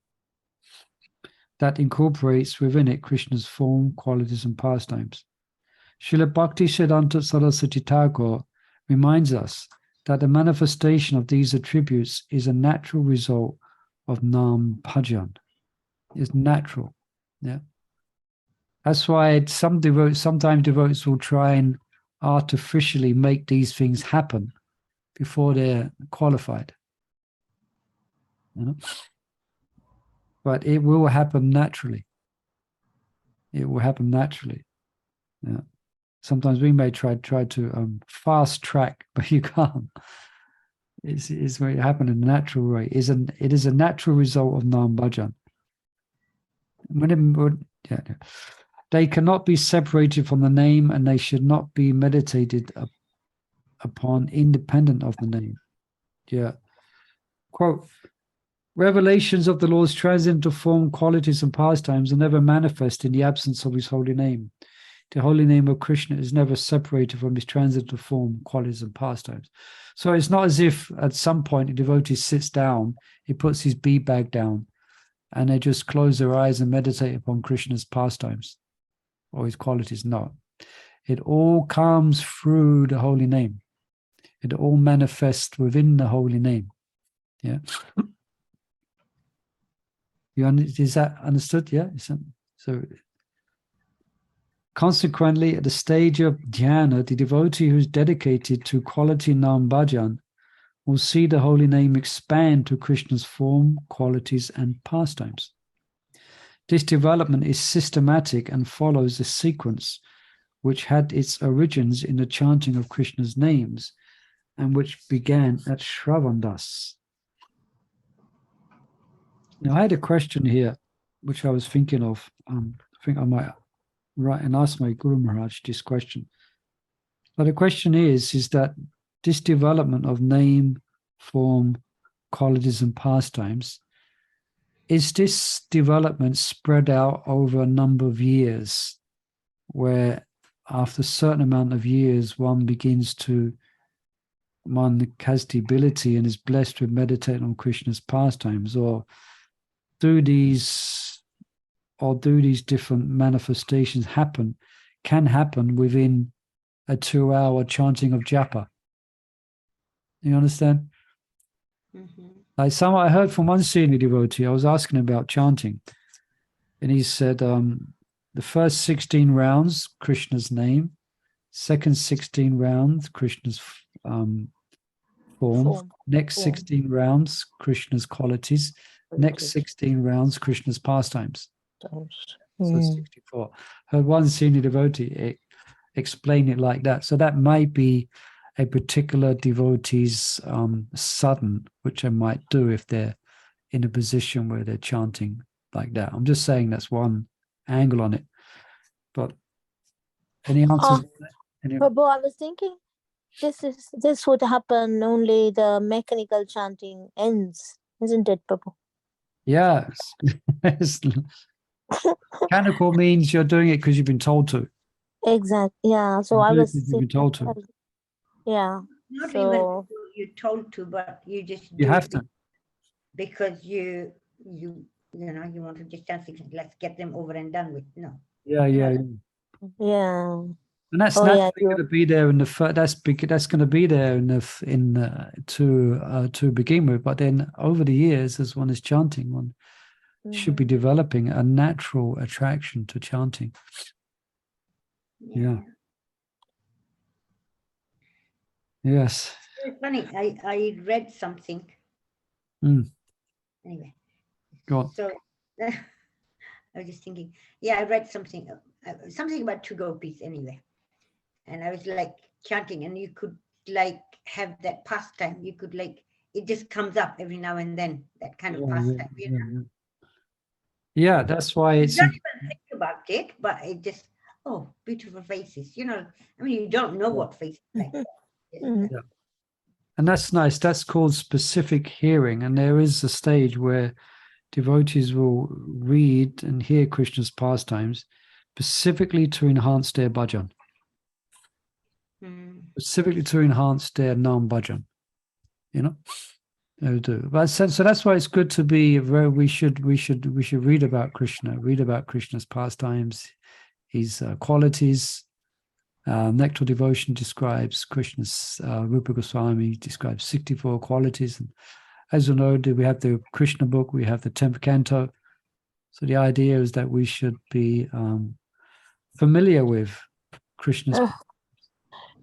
that incorporates within it Krishna's form, qualities, and pastimes. Srila Bhakti Siddhanta Saraswati Thakur reminds us that the manifestation of these attributes is a natural result of Nam Bhajan. It's natural. Yeah. That's why sometimes devotees will try and artificially make these things happen before they're qualified. But it will happen naturally. It will happen naturally. Yeah. Sometimes we may try to fast track, but you can't. It's going to happen in a natural way. It is a natural result of Nam Bhajan. They cannot be separated from the name, and they should not be meditated upon independent of the name. Yeah. Quote, revelations of the Lord's transcendental form, qualities, and pastimes are never manifest in the absence of his holy name. The holy name of Krishna is never separated from his transcendental form, qualities, and pastimes. So it's not as if at some point a devotee sits down, he puts his bead bag down, and they just close their eyes and meditate upon Krishna's pastimes or his qualities. No. It all comes through the holy name. It all manifests within the holy name. Yeah. Is that understood? Yeah. So consequently, at the stage of dhyana, the devotee who is dedicated to quality Nam Bhajan will see the holy name expand to Krishna's form, qualities, and pastimes. This development is systematic and follows a sequence which had its origins in the chanting of Krishna's names and which began at Shravandas. Now, I had a question here, which I was thinking of. I think I might write and ask my Guru Maharaj this question. But the question is that this development of name, form, qualities, and pastimes, is this development spread out over a number of years, where after a certain amount of years, one has the ability and is blessed with meditating on Krishna's pastimes, or do these different manifestations can happen within a 2-hour chanting of japa? You understand? Like I heard from one senior devotee, I was asking about chanting, and he said the first 16 rounds, Krishna's name, second 16 rounds, Krishna's form, next 16 rounds, Krishna's qualities, next 16 rounds, Krishna's pastimes. So 64. Heard one senior devotee explain it like that. So that might be a particular devotee's sadhana, which I might do if they're in a position where they're chanting like that. I'm just saying that's one angle on it. But any answers? Prabhu, I was thinking this would happen only the mechanical chanting ends, isn't it, Prabhu? Yes. Mechanical means you're doing it because you've been told to. Exactly. Yeah. So I was you've been told to. Yeah. Not So even you're told to, but you just You do have it to. because you want to just chant 6, let's get them over and done with. No. Yeah. yeah. And that's Oh, yeah, naturally going to be there in the that's going to be there to begin with. But then over the years, as one is chanting, one should be developing a natural attraction to chanting. Yeah. Yes. It's funny. I read something. Anyway. Go on. So I was just thinking. Yeah, I read something about 2 gopis anyway. And I was like chanting, and you could like have that pastime. You could like, it just comes up every now and then, that kind of pastime. Yeah, that's why it's. You don't even think about it, but it just, beautiful faces. I mean, you don't know what faces like. Yeah. And that's nice. That's called specific hearing. And there is a stage where devotees will read and hear Krishna's pastimes specifically to enhance their bhajan. Specifically to enhance their nam bhajan. They do. But so that's why it's good to be we should read about Krishna, read about Krishna's pastimes, his qualities. Nectar Devotion describes Krishna's, Rupa Goswami describes 64 qualities. And as you know, we have the Krishna book, we have the 10th canto. So the idea is that we should be familiar with Krishna's.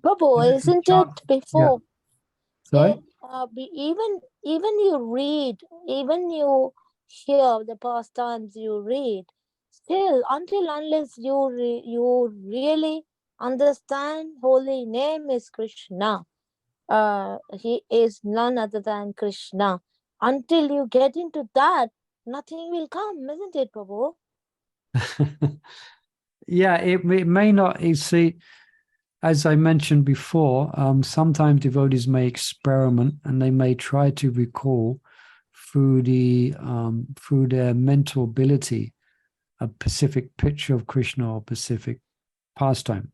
Prabhu, isn't it before? Yeah. Sorry? Even you read, even you hear the pastimes you read, still, unless you really understand holy name is Krishna, he is none other than Krishna. Until you get into that, nothing will come, isn't it, Prabhu? Yeah, it may not. You see, as I mentioned before, sometimes devotees may experiment and they may try to recall through their mental ability a specific picture of Krishna or specific pastime.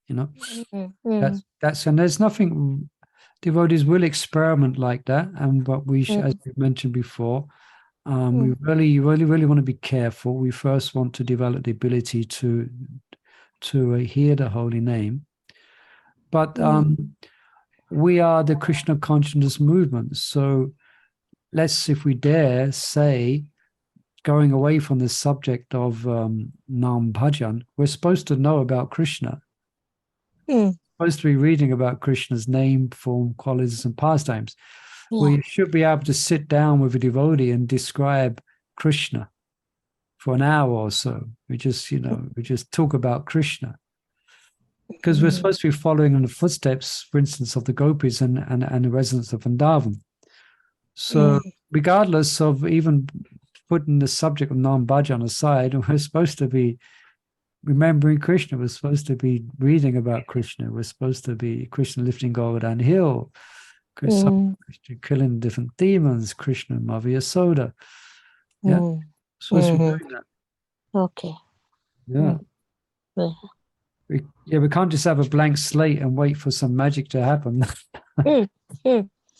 That's and there's nothing. Devotees will experiment like that, but we, as we mentioned before, we really want to be careful. We first want to develop the ability to hear the holy name. But we are the Krishna consciousness movement. So let's, if we dare say, going away from the subject of Nam Bhajan, we're supposed to know about Krishna. We're supposed to be reading about Krishna's name, form, qualities, and pastimes. We should be able to sit down with a devotee and describe Krishna for an hour or so. We just talk about Krishna. Because we're supposed to be following in the footsteps, for instance, of the gopis and the residents of Vrindavan. So regardless of even putting the subject of Nam Bhajan aside, we're supposed to be remembering Krishna. We're supposed to be reading about Krishna. We're supposed to be Krishna lifting Govardhan Hill, Krishna killing different demons, Krishna and Mother Yasoda. Yeah, we're supposed to be doing that. Okay. Yeah. Yeah. We can't just have a blank slate and wait for some magic to happen.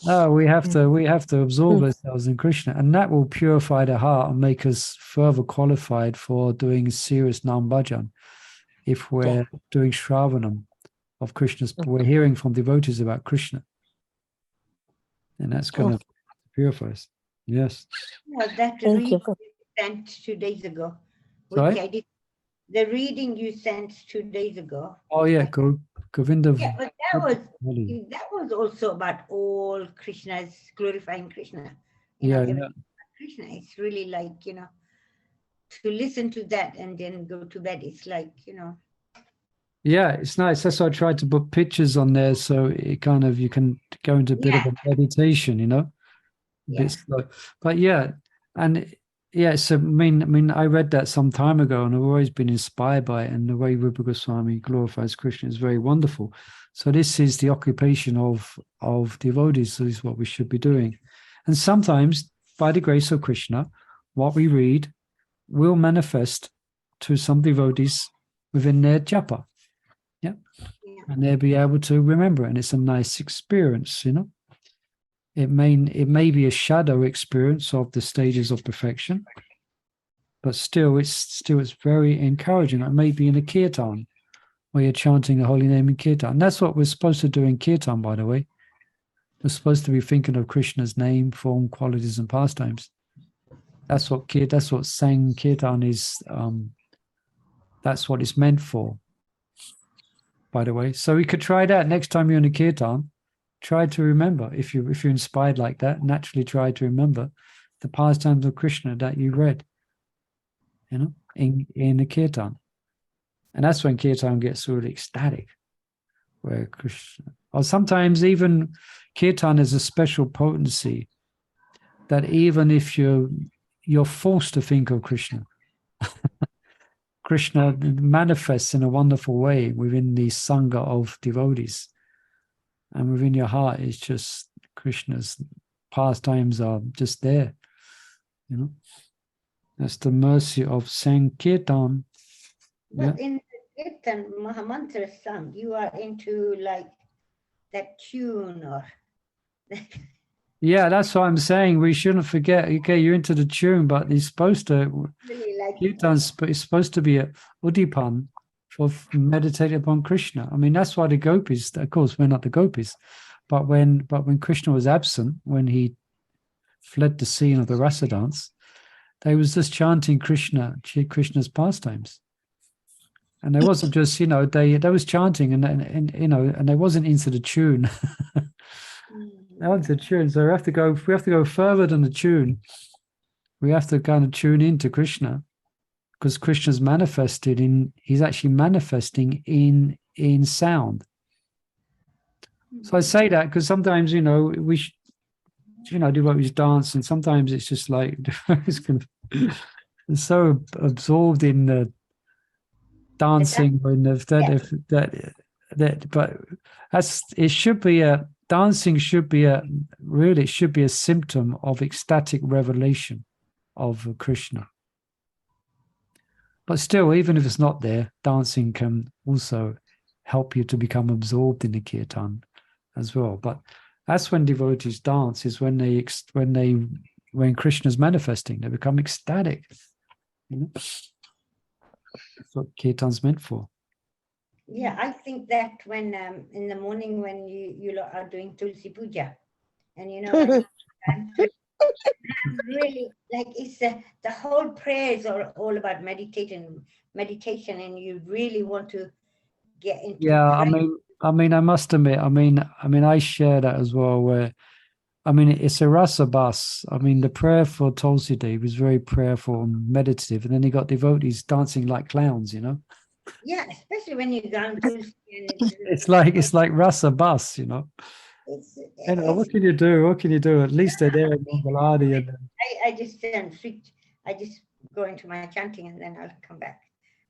No, we have to absorb ourselves in Krishna, and that will purify the heart and make us further qualified for doing serious nam bhajan. If we're doing shravanam of Krishna's, we're hearing from devotees about Krishna, and that's going to purify us. Yes. Well, that Thank reading you. you sent 2 days ago, which Sorry? I did. The reading you sent 2 days ago. Oh yeah, Govinda. Yeah, but that was also about all Krishna's glorifying Krishna. Everything about Krishna. It's really like, to listen to that and then go to bed. It's like, Yeah, it's nice. That's why I tried to put pictures on there, so it kind of, you can go into a bit of a meditation, a bit slow. But yeah, and yeah, so I mean, I read that some time ago, and I've always been inspired by it. And the way Rupa Goswami glorifies Krishna is very wonderful. So this is the occupation of devotees. So this is what we should be doing. And sometimes, by the grace of Krishna, what we read will manifest to some devotees within their japa. Yeah. And they'll be able to remember it. And it's a nice experience, It may be a shadow experience of the stages of perfection, but still it's very encouraging. It may be in a kirtan where you're chanting the holy name in kirtan. And that's what we're supposed to do in kirtan, by the way. We're supposed to be thinking of Krishna's name, form, qualities, and pastimes. That's what sang kirtan is. That's what it's meant for, by the way. So we could try that next time you're in a kirtan. Try to remember, if you're inspired like that, naturally try to remember the pastimes of Krishna that you read, in the kirtan. And that's when kirtan gets really ecstatic, where Krishna, or sometimes even kirtan is a special potency that even if you're forced to think of Krishna, Krishna manifests in a wonderful way within the sangha of devotees. And within your heart, it's just Krishna's pastimes are just there. That's the mercy of Sankirtan. But in the Kirtan Mahamantra song, you are into like that tune or. Yeah, that's what I'm saying. We shouldn't forget. Okay, you're into the tune, but it's supposed to. Really like Kirtan's it's supposed to be a udipan for meditating upon Krishna. I mean, that's why the gopis, of course, we're not the gopis, but when Krishna was absent, when he fled the scene of the rasa dance, they was just chanting Krishna's pastimes. And they wasn't just, they was chanting and they wasn't into the tune. They wasn't into the tune. So we have to go further than the tune. We have to kind of tune into Krishna. Because Krishna's he's actually manifesting in sound. So I say that because sometimes, we devotees dance, and sometimes it's just like it's so absorbed in the dancing but dancing should be a symptom of ecstatic revelation of Krishna. But still, even if it's not there, dancing can also help you to become absorbed in the kirtan as well. But that's when devotees dance, is when Krishna's manifesting, they become ecstatic. That's what kirtan's meant for. Yeah, I think that when in the morning when you are doing Tulsi Puja, and really like it's the whole prayers are all about meditation, and you really want to get into I must admit, I share that as well, where it's a rasa bus. The prayer for Tulsi Dev was very prayerful and meditative, and then you got devotees dancing like clowns, Yeah, especially when you go to it's like rasa bus, what can you do? What can you do? At least they're there in Mangaladi. I just switch. I just go into my chanting and then I'll come back.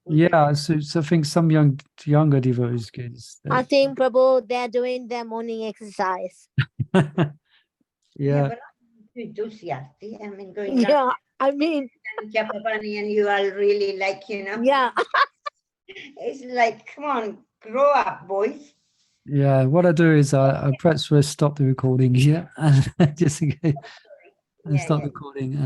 Yeah, so I think some younger devotees get I think, Prabhu, they're doing their morning exercise. yeah. But I'm too enthusiastic. I mean, going down Yeah, I mean, Japavani and you are really like, yeah. it's like, come on, grow up, boys. Yeah, what I do is I perhaps will stop the recording here and just in case I Yeah, stop yeah. recording and